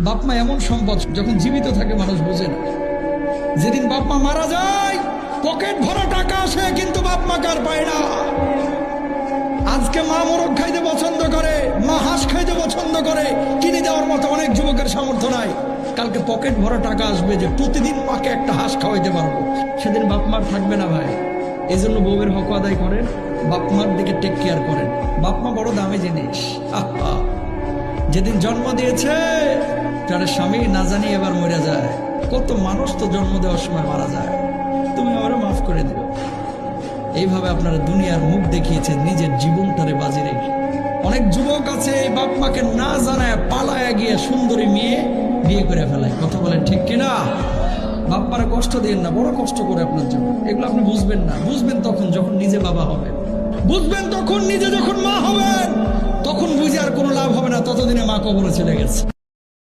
বাপ মা এমন সম্পদ, যখন জীবিত থাকে মানুষ বোঝে না। যেদিন বাপ মা মারা যায় পকেট ভরা টাকা আসে, কিন্তু বাপ মা কার পায় না। আজকে মা মোরগ খাইতে পছন্দ করে, মা হাঁস খাইতে পছন্দ করে, কিনে দেওয়ার মতো অনেক যুবকের সামর্থ্য নাই। কালকে পকেট ভরা টাকা আসবে যে প্রতিদিন মাকে একটা হাঁস খাওয়াইতে পারবো, সেদিন বাপ মার থাকবে না ভাই। এই জন্য বউয়ের হক আদায় করেন, বাপ মার দিকে টেক কেয়ার করেন। বাপ মা বড় দামি জিনিস। যেদিন জন্ম দিয়েছে তার স্বামী না জানি এবার মরে যায়। কত মানুষ তো জন্ম দেওয়ার সময় মারা যায়, তুমি আমারও মাফ করে দিও। এইভাবে আপনারা দুনিয়ার মুখ দেখিয়েছেন নিজের জীবনটারে বাজি রেখে। অনেক যুবক আছে এই বাপ মাকে না জানায় পালায় গিয়ে সুন্দরী মেয়ে বিয়ে করে ফেলায়। কথা বলেন ঠিক কিনা? বাপ মারা কষ্ট দিন না, বড় কষ্ট করে আপনার জন্য। এগুলো আপনি বুঝবেন না, বুঝবেন তখন যখন নিজে বাবা হবেন, বুঝবেন তখন নিজে যখন মা হবেন। তখন বুঝে আর কোনো লাভ হবে না, ততদিনে মা কবরে চলে গেছে।